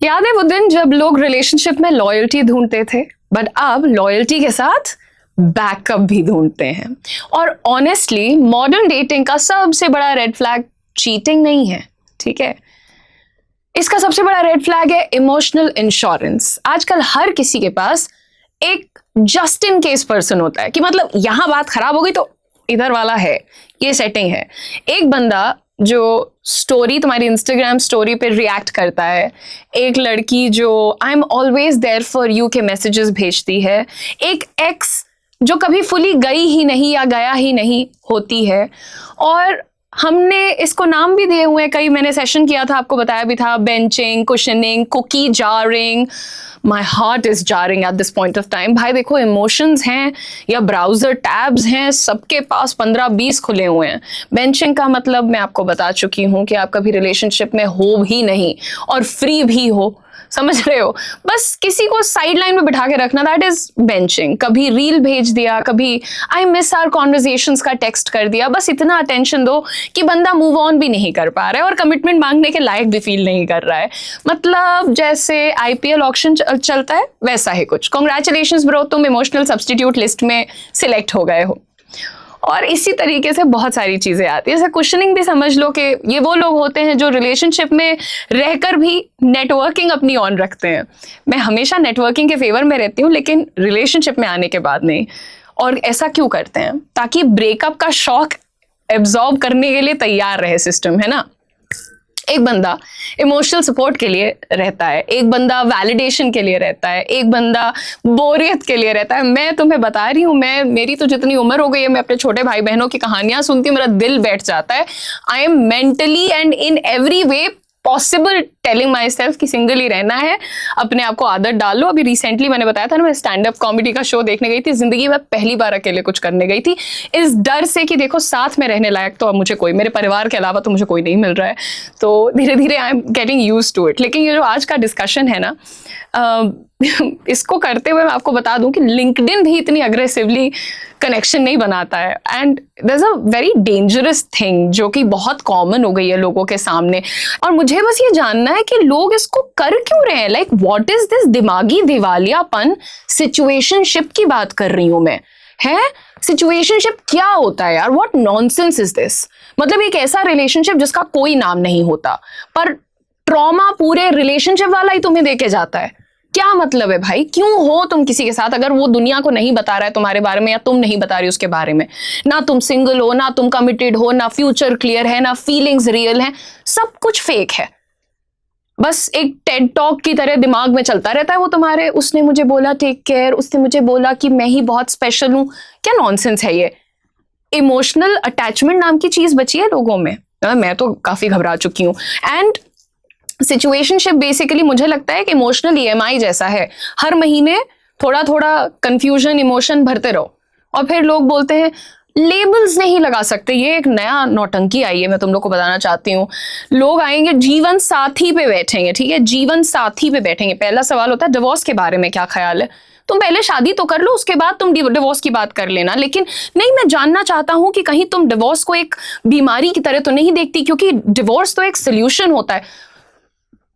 याद है वो दिन जब लोग रिलेशनशिप में लॉयल्टी ढूंढते थे, बट अब लॉयल्टी के साथ बैकअप भी ढूंढते हैं। और ऑनेस्टली मॉडर्न डेटिंग का सबसे बड़ा रेड फ्लैग चीटिंग नहीं है, ठीक है, इसका सबसे बड़ा रेड फ्लैग है इमोशनल इंश्योरेंस। आजकल हर किसी के पास एक जस्ट इन केस पर्सन होता है कि मतलब यहां बात खराब हो गई तो इधर वाला है, ये सेटिंग है। एक बंदा जो स्टोरी तुम्हारी इंस्टाग्राम स्टोरी पे रिएक्ट करता है, एक लड़की जो I am always there for you के मैसेजेस भेजती है, एक एक्स जो कभी फुली गई ही नहीं या गया ही नहीं होती है। और हमने इसको नाम भी दिए हुए हैं कई, मैंने सेशन किया था, आपको बताया भी था, benching, cushioning, cookie jarring. My heart is jarring at this point of time. भाई देखो, इमोशंस हैं या ब्राउजर टैब्स हैं, सबके पास 15-20 खुले हुए हैं। बेंचिंग का मतलब मैं आपको बता चुकी हूं कि आप कभी रिलेशनशिप में हो भी नहीं और फ्री भी हो, समझ रहे हो, बस किसी को साइड लाइन में बिठा के रखना, दैट इज बेंचिंग। कभी रील भेज दिया, कभी आई मिस आवर कॉन्वर्जेशंस का टेक्स्ट कर दिया, बस इतना अटेंशन दो कि बंदा मूव ऑन भी नहीं कर पा रहा है और कमिटमेंट मांगने के लायक भी फील नहीं कर रहा है। मतलब जैसे आईपीएल ऑक्शन चलता है वैसा है कुछ। कॉन्ग्रेचुलेशंस ब्रो, तुम इमोशनल सब्सटीट्यूट लिस्ट में सिलेक्ट हो गए हो। और इसी तरीके से बहुत सारी चीजें आती है। जैसे क्वेश्चनिंग भी समझ लो कि ये वो लोग होते हैं जो रिलेशनशिप में रहकर भी नेटवर्किंग अपनी ऑन रखते हैं। मैं हमेशा नेटवर्किंग के फेवर में रहती हूँ, लेकिन रिलेशनशिप में आने के बाद नहीं। और ऐसा क्यों करते हैं? ताकि ब्रेकअप का शॉक एब्जॉर्ब करने के लिए तैयार रहे सिस्टम, है ना। एक बंदा इमोशनल सपोर्ट के लिए रहता है, एक बंदा वैलिडेशन के लिए रहता है, एक बंदा बोरियत के लिए रहता है। मैं तुम्हें बता रही हूँ, मेरी तो जितनी उम्र हो गई है, मैं अपने छोटे भाई बहनों की कहानियां सुनती हूँ, मेरा दिल बैठ जाता है। I am mentally and in every way possible telling my self कि सिंगल ही रहना है, अपने आप को आदत डाल लो। अभी रिसेंटली मैंने बताया था ना, मैं स्टैंड अप कॉमेडी का शो देखने गई थी। जिंदगी में पहली बार अकेले कुछ करने गई थी, इस डर से कि देखो साथ में रहने लायक तो अब मुझे कोई, मेरे परिवार के अलावा तो मुझे कोई नहीं मिल रहा है। तो धीरे धीरे I am getting used to it. लेकिन ये जो आज का डिस्कशन है ना, इसको करते हुए मैं आपको बता दूं कि लिंक्डइन भी इतनी अग्रेसिवली कनेक्शन नहीं बनाता है। And there is a very dangerous thing जो कि बहुत कॉमन हो गई है लोगों के सामने। और मुझे बस ये जानना है कि लोग इसको कर क्यों रहे हैं। लाइक व्हाट इज दिस दिमागी दिवालियापन? सिचुएशनशिप की बात कर रही हूं मैं, है सिचुएशनशिप क्या होता है यार? What nonsense is this? मतलब एक ऐसा रिलेशनशिप जिसका कोई नाम नहीं होता, पर ट्रॉमा पूरे रिलेशनशिप वाला ही तुम्हें देके जाता है। क्या मतलब है भाई? क्यों हो तुम किसी के साथ अगर वो दुनिया को नहीं बता रहा है तुम्हारे बारे में, या तुम नहीं बता रही उसके बारे में? ना तुम सिंगल हो, ना तुम कमिटेड हो, ना फ्यूचर क्लियर है, ना फीलिंग्स रियल है, सब कुछ फेक है। बस एक टेड टॉक की तरह दिमाग में चलता रहता है वो तुम्हारे। उसने मुझे बोला टेक केयर, उसने मुझे बोला कि मैं ही बहुत स्पेशल हूं। क्या नॉनसेंस है ये? इमोशनल अटैचमेंट नाम की चीज बची है लोगों में। मैं तो काफी घबरा चुकी हूं। एंड सिचुएशनशिप बेसिकली मुझे लगता है कि इमोशनल ईएमआई जैसा है। हर महीने थोड़ा थोड़ा कंफ्यूजन, इमोशन भरते रहो, और फिर लोग बोलते हैं लेबल्स नहीं लगा सकते। ये एक नया नौटंकी आई है, मैं तुम लोग को बताना चाहती हूँ। लोग आएंगे जीवन साथी पे बैठेंगे, ठीक है, जीवन साथी पे बैठेंगे। पहला सवाल होता है डिवोर्स के बारे में क्या ख्याल है? तुम पहले शादी तो कर लो, उसके बाद तुम डिवोर्स की बात कर लेना। लेकिन नहीं, मैं जानना चाहता हूं कि कहीं तुम डिवोर्स को एक बीमारी की तरह तो नहीं देखती, क्योंकि डिवोर्स तो एक सोल्यूशन होता है।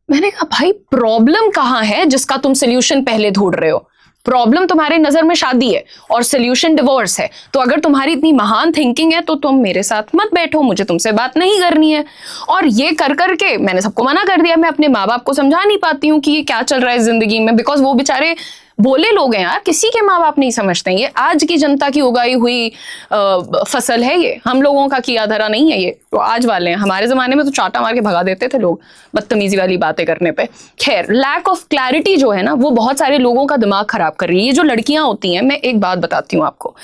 मैंने कहा भाई प्रॉब्लम कहां है जिसका तुम सोल्यूशन पहले ढूंढ रहे हो? प्रॉब्लम तुम्हारे नजर में शादी है और सोल्यूशन डिवोर्स है। तो अगर तुम्हारी इतनी महान थिंकिंग है तो तुम मेरे साथ मत बैठो, मुझे तुमसे बात नहीं करनी है। और ये कर करके मैंने सबको मना कर दिया। मैं अपने माँ बाप को समझा नहीं पाती हूँ कि ये क्या चल रहा है जिंदगी में, बिकॉज वो बेचारे बोले लोग हैं यार, किसी के माँ बाप नहीं समझते। ये आज की जनता की उगाई हुई फसल है, ये हम लोगों का किया धरा नहीं है। ये तो आज वाले हैं, हमारे जमाने में तो चाटा मार के भगा देते थे लोग बदतमीजी वाली बातें करने पे। खैर, लैक ऑफ क्लैरिटी जो है ना, वो बहुत सारे लोगों का दिमाग खराब कर रही है। ये जो लड़कियां होती हैं, मैं एक बात बताती हूँ आपको,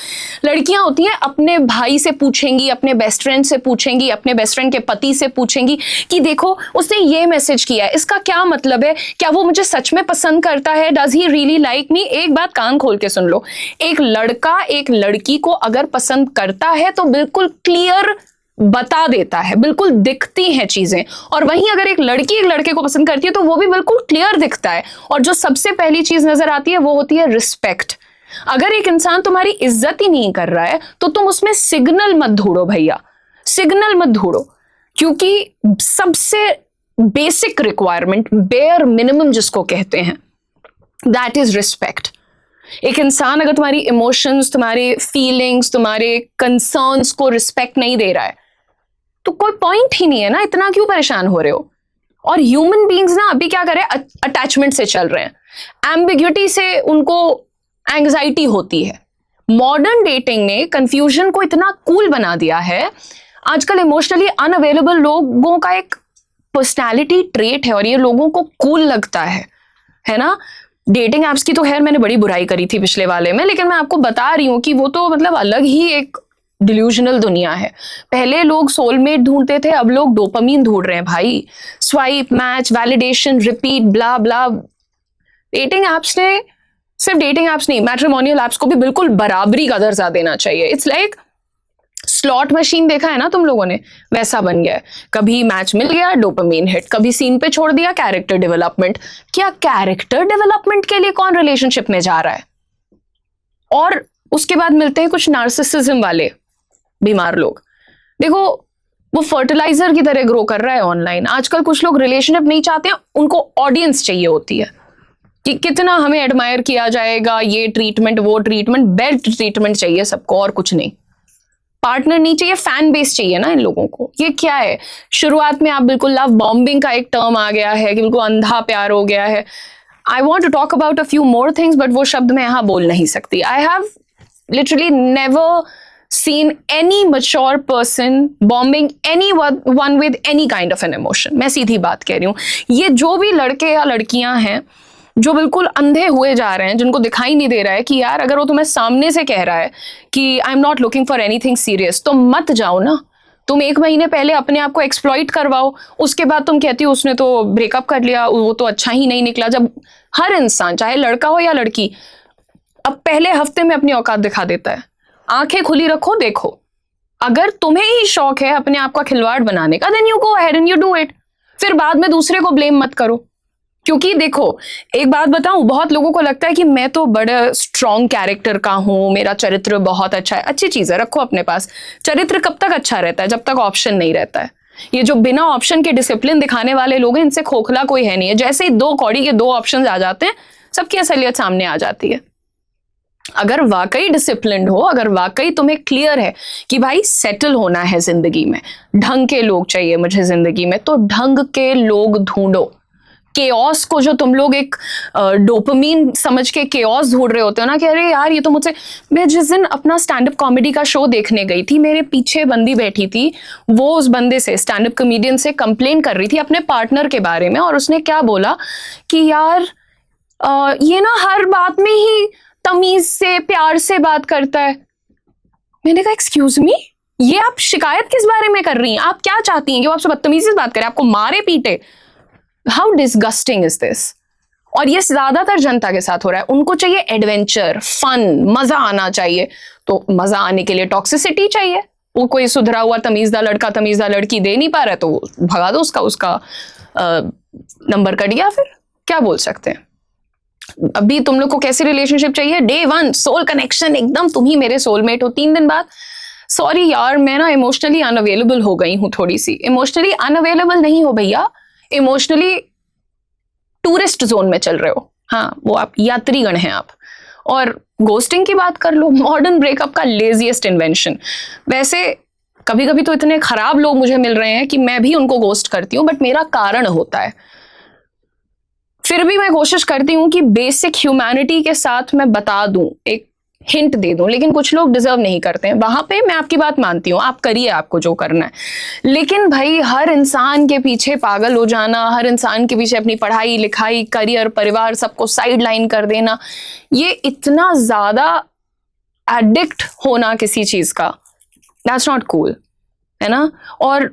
लड़कियां होती हैं अपने भाई से पूछेंगी, अपने बेस्ट फ्रेंड से पूछेंगी, अपने बेस्ट फ्रेंड के पति से पूछेंगी कि देखो उसने ये मैसेज किया है, इसका क्या मतलब है? क्या वो मुझे सच में पसंद करता है? Does he really like me? एक बात कान खोल के सुन लो, एक लड़का एक लड़की को अगर पसंद करता है तो बिल्कुल क्लियर बता देता है, बिल्कुल दिखती हैं चीजें। और वहीं अगर एक लड़की एक लड़के को पसंद करती है तो वो भी बिल्कुल क्लियर दिखता है। और जो सबसे पहली चीज नजर आती है वो होती है रिस्पेक्ट। अगर एक इंसान तुम्हारी इज्जत ही नहीं कर रहा है तो तुम उसमें सिग्नल मत ढूंढो भैया, सिग्नल मत ढूंढो। क्योंकि सबसे बेसिक रिक्वायरमेंट, बेयर मिनिमम जिसको कहते हैं, दैट इज रिस्पेक्ट। एक इंसान अगर तुम्हारी इमोशंस, तुम्हारे फीलिंग्स, तुम्हारे कंसर्न्स को रिस्पेक्ट नहीं दे रहा है तो कोई पॉइंट ही नहीं है ना, इतना क्यों परेशान हो रहे हो। और ह्यूमन बीइंग्स ना अभी क्या कर रहे हैं, अटैचमेंट से चल रहे हैं, एम्बिग्युइटी से उनको एंग्जाइटी होती है। मॉडर्न डेटिंग ने कंफ्यूजन को इतना कूल बना दिया है। आजकल इमोशनली अनअवेलेबल लोगों का एक पर्सनैलिटी ट्रेट है और ये लोगों को कूल लगता है ना। डेटिंग एप्स की तो खैर मैंने बड़ी बुराई करी थी पिछले वाले में, लेकिन मैं आपको बता रही हूं कि वो तो मतलब अलग ही एक डिल्यूजनल दुनिया है। पहले लोग सोलमेट ढूंढते थे, अब लोग डोपामीन ढूंढ रहे हैं भाई। स्वाइप, मैच, वैलिडेशन, रिपीट, ब्ला ब्ला। डेटिंग एप्स ने, सिर्फ डेटिंग एप्स नहीं, मैट्रिमोनियल एप्स को भी बिल्कुल बराबरी का दर्जा देना चाहिए। इट्स लाइक स्लॉट मशीन देखा है ना तुम लोगों ने, वैसा बन गया है। कभी मैच मिल गया, डोपामीन हिट, कभी सीन पे छोड़ दिया, कैरेक्टर डेवलपमेंट। क्या कैरेक्टर डेवलपमेंट के लिए कौन रिलेशनशिप में जा रहा है? और उसके बाद मिलते हैं कुछ नार्सिसिज्म वाले बीमार लोग। देखो वो फर्टिलाइजर की तरह ग्रो कर रहा है ऑनलाइन। आजकल कुछ लोग रिलेशनशिप नहीं चाहते हैं, उनको ऑडियंस चाहिए होती है कि कितना हमें एडमायर किया जाएगा, ये ट्रीटमेंट, वो ट्रीटमेंट, बेल्ट ट्रीटमेंट चाहिए सबको और कुछ नहीं। पार्टनर नहीं चाहिए, फैन बेस चाहिए ना इन लोगों को। ये क्या है, शुरुआत में आप बिल्कुल लव बॉम्बिंग का एक टर्म आ गया है कि बिल्कुल अंधा प्यार हो गया है। I want to talk about a few more things but वो शब्द मैं यहां बोल नहीं सकती। I have literally never seen any mature person bombing anyone with any kind of an emotion। मैं सीधी बात कह रही हूँ। ये जो भी लड़के या लड़कियां हैं जो बिल्कुल अंधे हुए जा रहे हैं, जिनको दिखाई नहीं दे रहा है कि यार अगर वो तुम्हें सामने से कह रहा है कि I am not looking for anything serious, तो मत जाओ ना। तुम 1 महीने पहले अपने आप को एक्सप्लॉइट करवाओ, उसके बाद तुम कहती हो उसने तो ब्रेकअप कर लिया, वो तो अच्छा ही नहीं निकला। जब हर इंसान, चाहे लड़का हो या लड़की, अब पहले हफ्ते में अपनी औकात दिखा देता है। आंखें खुली रखो, देखो। अगर तुम्हें ही शौक है अपने आप का खिलवाड़ बनाने का, then you go ahead and you do it. फिर बाद में दूसरे को ब्लेम मत करो। क्योंकि देखो एक बात बताऊं, बहुत लोगों को लगता है कि मैं तो बड़ा स्ट्रॉन्ग कैरेक्टर का हूं, मेरा चरित्र बहुत अच्छा है। अच्छी चीज है, रखो अपने पास। चरित्र कब तक अच्छा रहता है? जब तक ऑप्शन नहीं रहता है। ये जो बिना ऑप्शन के डिसिप्लिन दिखाने वाले लोग हैं, इनसे खोखला कोई है नहीं है। जैसे ही 2 कौड़ी के 2 ऑप्शन आ जाते हैं, सबकी असलियत सामने आ जाती है। अगर वाकई डिसिप्लिन्ड हो, अगर वाकई तुम्हें क्लियर है कि भाई सेटल होना है जिंदगी में, ढंग के लोग चाहिए मुझे जिंदगी में, तो ढंग के लोग ढूंढो। केओस को जो तुम लोग एक डोपामीन समझ के केओस ढूंढ रहे होते हो ना कि अरे यार ये तो मुझसे। मैं जिस दिन अपना स्टैंड अप कॉमेडी का शो देखने गई थी, मेरे पीछे बंदी बैठी थी, वो उस बंदे से, स्टैंड अप कॉमेडियन से कंप्लेन कर रही थी अपने पार्टनर के बारे में। और उसने क्या बोला कि यार ये ना हर बात में ही तमीज से, प्यार से बात करता है। मैंने कहा एक्सक्यूज मी, ये आप शिकायत किस बारे में कर रही हैं? आप क्या चाहती हैं कि वो आपसे बदतमीजी से बात करे, आपको मारे पीटे? How disgusting is this. और ये ज्यादातर जनता के साथ हो रहा है। उनको चाहिए एडवेंचर, फन, मजा आना चाहिए। तो मजा आने के लिए टॉक्सिसिटी चाहिए। वो कोई सुधरा हुआ तमीजदार लड़का, तमीजदार लड़की दे नहीं पा रहा है तो भगा दो उसका नंबर कट गया। फिर क्या बोल सकते हैं। अभी तुम लोग को कैसी रिलेशनशिप चाहिए? Day 1 सोल कनेक्शन, एकदम तुम ही मेरे सोलमेट हो। 3 दिन बाद सॉरी यार मैं ना इमोशनली अनअवेलेबल हो गई हूं थोड़ी सी। इमोशनली अनअवेलेबल नहीं हो भैया, इमोशनली टूरिस्ट जोन में चल रहे हो। हाँ, वो आप यात्रीगण हैं आप। और घोस्टिंग की बात कर लो, मॉडर्न ब्रेकअप का लेजीएस्ट इन्वेंशन। वैसे कभी कभी तो इतने खराब लोग मुझे मिल रहे हैं कि मैं भी उनको घोस्ट करती हूँ, बट मेरा कारण होता है। फिर भी मैं कोशिश करती हूँ कि बेसिक ह्यूमैनिटी के साथ मैं बता दूं, एक हिंट दे दूं। लेकिन कुछ लोग डिजर्व नहीं करते हैं। वहां पे मैं आपकी बात मानती हूँ, आप करिए आपको जो करना है। लेकिन भाई हर इंसान के पीछे पागल हो जाना, हर इंसान के पीछे अपनी पढ़ाई लिखाई, करियर, परिवार सबको साइड लाइन कर देना, ये इतना ज्यादा एडिक्ट होना किसी चीज का, दैट्स नॉट कूल, है ना। और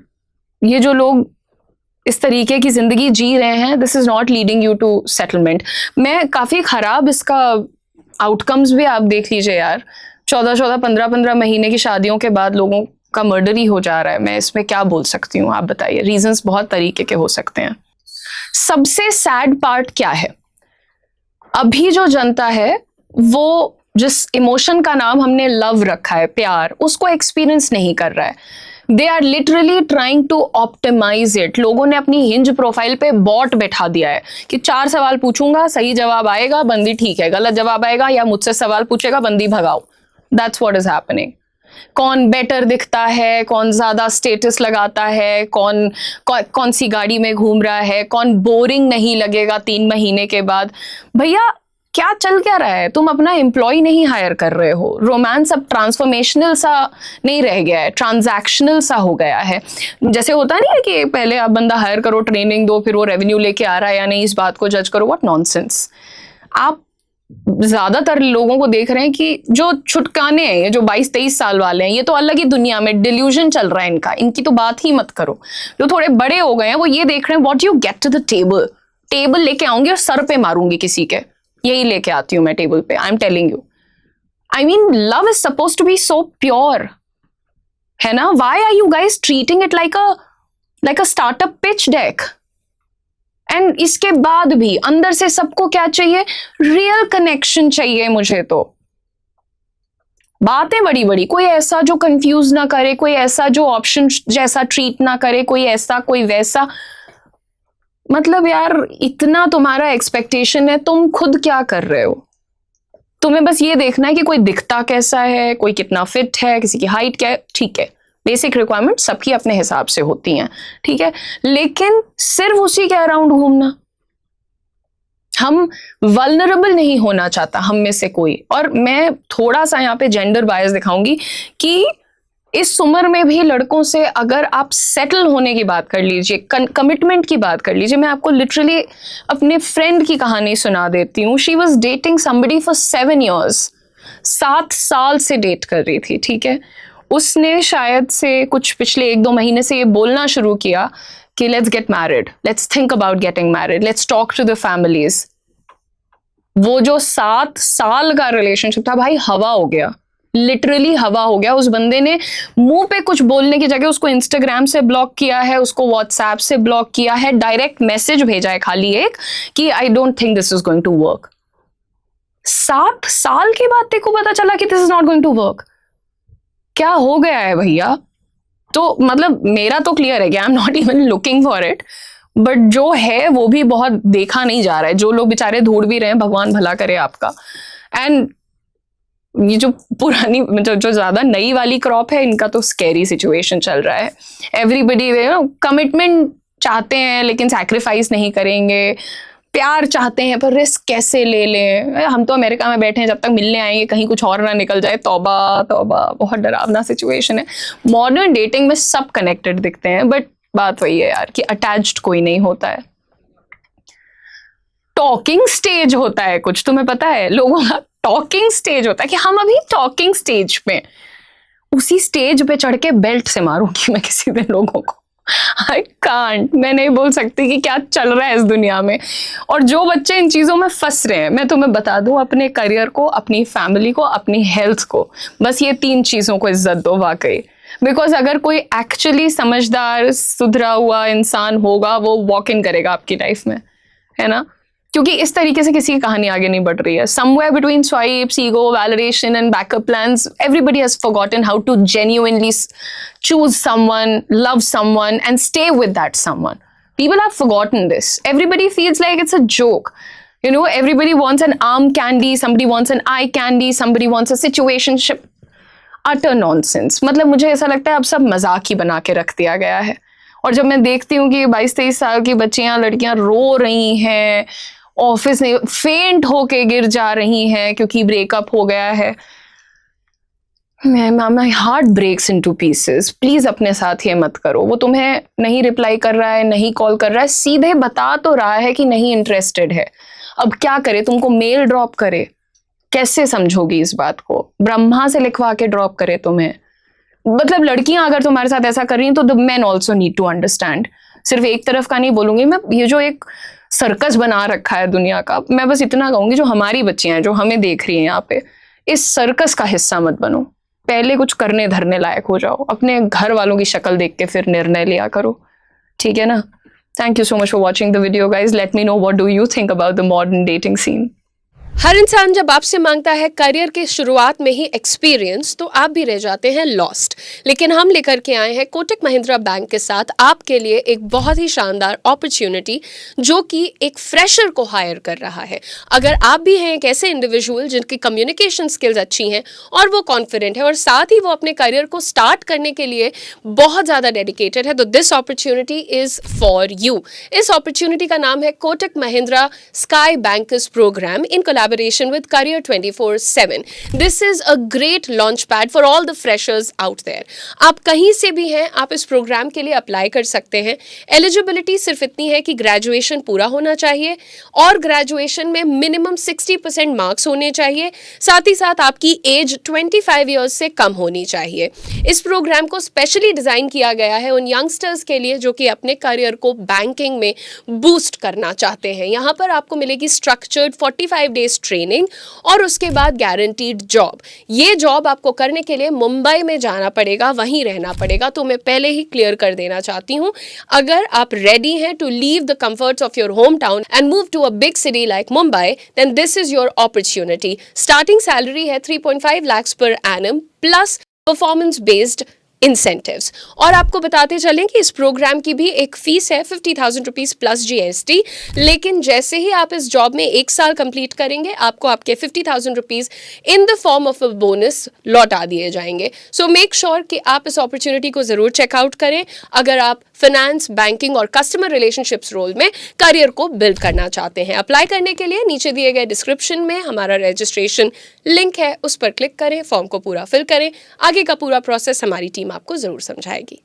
ये जो लोग इस तरीके की जिंदगी जी रहे हैं, this is not leading you to settlement. मैं काफी खराब इसका आउटकम्स भी आप देख लीजिए यार। 14-14, 15-15 महीने की शादियों के बाद लोगों का मर्डर ही हो जा रहा है। मैं इसमें क्या बोल सकती हूँ, आप बताइए। रीजंस बहुत तरीके के हो सकते हैं। सबसे सैड पार्ट क्या है, अभी जो जनता है वो जिस इमोशन का नाम हमने लव रखा है, प्यार, उसको एक्सपीरियंस नहीं कर रहा है। They are literally trying to optimise it. लोगों ने अपनी हिंज प्रोफाइल पे बॉट बैठा दिया है कि 4 सवाल पूछूंगा, सही जवाब आएगा बंदी ठीक है, गलत जवाब आएगा या मुझसे सवाल पूछेगा बंदी भगाओ। That's what is happening. कौन बेटर दिखता है, कौन ज्यादा स्टेटस लगाता है, कौन सी गाड़ी में घूम रहा है, कौन बोरिंग नहीं लगेगा 3 महीने के बाद। भैया क्या चल क्या रहा है? तुम अपना एम्प्लॉय नहीं हायर कर रहे हो। रोमांस अब ट्रांसफॉर्मेशनल सा नहीं रह गया है, ट्रांजैक्शनल सा हो गया है। जैसे होता नहीं है कि पहले आप बंदा हायर करो, ट्रेनिंग दो, फिर वो रेवेन्यू लेके आ रहा है या नहीं इस बात को जज करो। What nonsense. आप ज्यादातर लोगों को देख रहे हैं कि जो छुटकाने हैं, ये जो 22-23 साल वाले हैं, ये तो अलग ही दुनिया में डिल्यूजन चल रहा है इनका, इनकी तो बात ही मत करो। जो थोड़े बड़े हो गए हैं वो ये देख रहे हैं what you get to the table. Table लेके आऊंगी और सर पे मारूंगी किसी के, यही लेके आती हूं मैं टेबल पे। I am telling you, I mean love is suppose to be so pure, है ना? Why are you guys treating it like a startup pitch deck? And इसके बाद भी अंदर से सबको क्या चाहिए? रियल कनेक्शन चाहिए मुझे। तो बातें बड़ी बड़ी, कोई ऐसा जो कंफ्यूज ना करे, कोई ऐसा जो ऑप्शन जैसा ट्रीट ना करे, कोई ऐसा कोई वैसा। मतलब यार इतना तुम्हारा एक्सपेक्टेशन है, तुम खुद क्या कर रहे हो? तुम्हें बस ये देखना है कि कोई दिखता कैसा है, कोई कितना फिट है, किसी की हाइट क्या है, ठीक है, बेसिक रिक्वायरमेंट सबकी अपने हिसाब से होती हैं, ठीक है, लेकिन सिर्फ उसी के अराउंड घूमना। हम वल्नरेबल नहीं होना चाहता हम में से कोई। और मैं थोड़ा सा यहाँ पे जेंडर बायस दिखाऊंगी कि इस उम्र में भी लड़कों से अगर आप सेटल होने की बात कर लीजिए, कमिटमेंट की बात कर लीजिए। मैं आपको लिटरली अपने फ्रेंड की कहानी सुना देती हूँ। She was dating somebody for 7 years, 7 साल से डेट कर रही थी, ठीक है। उसने शायद से कुछ पिछले 1-2 महीने से ये बोलना शुरू किया कि let's get married, let's think about getting married, let's talk to the families. वो जो 7 साल का रिलेशनशिप था भाई हवा हो गया, लिटरली हवा हो गया। उस बंदे ने मुंह पे कुछ बोलने की जगह उसको इंस्टाग्राम से ब्लॉक किया है, उसको व्हाट्सएप से ब्लॉक किया है, डायरेक्ट मैसेज भेजा है खाली एक कि I don't think this is going to work. 7 साल के बाद तेको पता चला कि this is not going to work. क्या हो गया है भैया? तो मतलब मेरा तो क्लियर है कि I am not even looking for it, but जो है वो भी बहुत देखा नहीं जा रहा है। जो लोग बेचारे ढूंढ भी रहे हैं, भगवान भला करे आपका। एंड ये जो पुरानी जो ज्यादा नई वाली क्रॉप है, इनका तो स्कैरी सिचुएशन चल रहा है। एवरीबडी कमिटमेंट चाहते हैं लेकिन सैक्रिफाइस नहीं करेंगे, प्यार चाहते हैं पर रिस्क कैसे ले लें। हम तो अमेरिका में बैठे हैं, जब तक मिलने आएंगे कहीं कुछ और ना निकल जाए। तौबा तौबा, बहुत डरावना सिचुएशन है। मॉडर्न डेटिंग में सब कनेक्टेड दिखते हैं, बट बात वही है यार कि अटैच्ड कोई नहीं होता है। टॉकिंग स्टेज होता है कुछ, तुम्हें पता है? लोगों का टॉकिंग स्टेज होता है कि हम अभी टॉकिंग स्टेज पे, उसी स्टेज पे चढ़ के बेल्ट से मारूंगी मैं किसी दिन लोगों को। आई कांट, मैं नहीं बोल सकती कि क्या चल रहा है इस दुनिया में। और जो बच्चे इन चीजों में फंस रहे हैं, मैं तुम्हें बता दूं, अपने करियर को, अपनी फैमिली को, अपनी हेल्थ को, बस ये 3 चीजों को इज्जत दो वाकई। बिकॉज अगर कोई एक्चुअली समझदार सुधरा हुआ इंसान होगा, वो वॉक इन करेगा आपकी लाइफ में, है ना? क्योंकि इस तरीके से किसी की कहानी आगे नहीं बढ़ रही है। Somewhere between swipes, ego, validation and backup plans, everybody has forgotten how to genuinely choose someone, love someone and stay with that someone. People have forgotten this. Everybody feels like it's a joke. You know, everybody wants an arm candy, somebody wants an eye candy, somebody wants a situationship. Utter nonsense. मतलब मुझे ऐसा लगता है अब सब मजाक ही बना के रख दिया गया है। और जब मैं देखती हूँ कि 22-23 साल की बच्चियां, लड़कियां रो रही हैं, ऑफिस में फेंट होके गिर जा रही हैं क्योंकि ब्रेकअप हो गया है, my heart breaks into pieces. Please अपने साथ ये मत करो। वो तुम्हें नहीं रिप्लाई कर रहा है, नहीं कॉल कर रहा है, सीधे बता तो रहा है कि नहीं इंटरेस्टेड है। अब क्या करे? तुमको मेल ड्रॉप करे? कैसे समझोगी इस बात को? ब्रह्मा से लिखवा के ड्रॉप करे तुम्हें? मतलब लड़कियां अगर तुम्हारे साथ ऐसा कर रही हैं तो the men also need to understand. सिर्फ एक तरफ का नहीं बोलूंगी मैं। ये जो एक सर्कस बना रखा है दुनिया का, मैं बस इतना कहूंगी, जो हमारी बच्चियां हैं, जो हमें देख रही हैं यहाँ पे, इस सर्कस का हिस्सा मत बनो। पहले कुछ करने धरने लायक हो जाओ। अपने घर वालों की शक्ल देख के फिर निर्णय लिया करो, ठीक है ना? Thank you so much for watching the video, guys. Let me know what do you think about the modern dating scene. हर इंसान जब आपसे मांगता है करियर के शुरुआत में ही एक्सपीरियंस, तो आप भी रह जाते हैं लॉस्ट। लेकिन हम लेकर के आए हैं कोटक महिंद्रा बैंक के साथ आपके लिए एक बहुत ही शानदार अपॉर्चुनिटी, जो कि एक फ्रेशर को हायर कर रहा है। अगर आप भी हैं एक ऐसे इंडिविजुअल जिनकी कम्युनिकेशन स्किल्स अच्छी हैं और वो कॉन्फिडेंट है और साथ ही वो अपने करियर को स्टार्ट करने के लिए बहुत ज़्यादा डेडिकेटेड है, तो this opportunity is for you. इस अपॉर्चुनिटी का नाम है Kotak Mahindra sky bankers programme in collaboration with Career 24/7. This is a great launch pad for all the freshers out there. आप कहीं से भी हैं, आप इस प्रोग्राम के लिए अप्लाई कर सकते हैं। एलिजिबिलिटी सिर्फ इतनी है कि ग्रेजुएशन पूरा होना चाहिए और ग्रेजुएशन में मिनिमम 60% मार्क्स होने चाहिए। साथ ही साथ आपकी एज 25 ईयर्स से कम होनी चाहिए। इस प्रोग्राम को स्पेशली डिज़ाइन किया गया है उन यंगस्टर्स के लिए जो कि अपने करियर को बैंकिंग में बूस्ट करना चाहते हैं। यहाँ पर आपको मिलेगी स्ट्रक्चर्ड 45 डेज ट्रेनिंग और उसके बाद गारंटीड जॉब। ये जॉब आपको करने के लिए मुंबई में जाना पड़ेगा, वहीं रहना पड़ेगा। तो मैं पहले ही क्लियर कर देना चाहती हूँ, अगर आप रेडी हैं to leave the comforts of your home town and move to a big city like Mumbai, then this is your opportunity. Starting salary है 3.5 lakhs per annum plus performance based incentives. और आपको बताते चलें कि इस प्रोग्राम की भी एक फीस है 50,000 रुपीज़ प्लस GST। लेकिन जैसे ही आप इस जॉब में 1 साल कंप्लीट करेंगे, आपको आपके 50,000 rupees in the form of a bonus लौटा दिए जाएंगे। सो मेक श्योर कि आप इस अपॉर्चुनिटी को ज़रूर चेकआउट करें अगर आप फाइनेंस, बैंकिंग और कस्टमर रिलेशनशिप्स रोल में करियर को बिल्ड करना चाहते हैं। अप्लाई करने के लिए नीचे दिए गए डिस्क्रिप्शन में हमारा रजिस्ट्रेशन लिंक है, उस पर क्लिक करें, फॉर्म को पूरा फिल करें। आगे का पूरा प्रोसेस हमारी टीम आपको ज़रूर समझाएगी।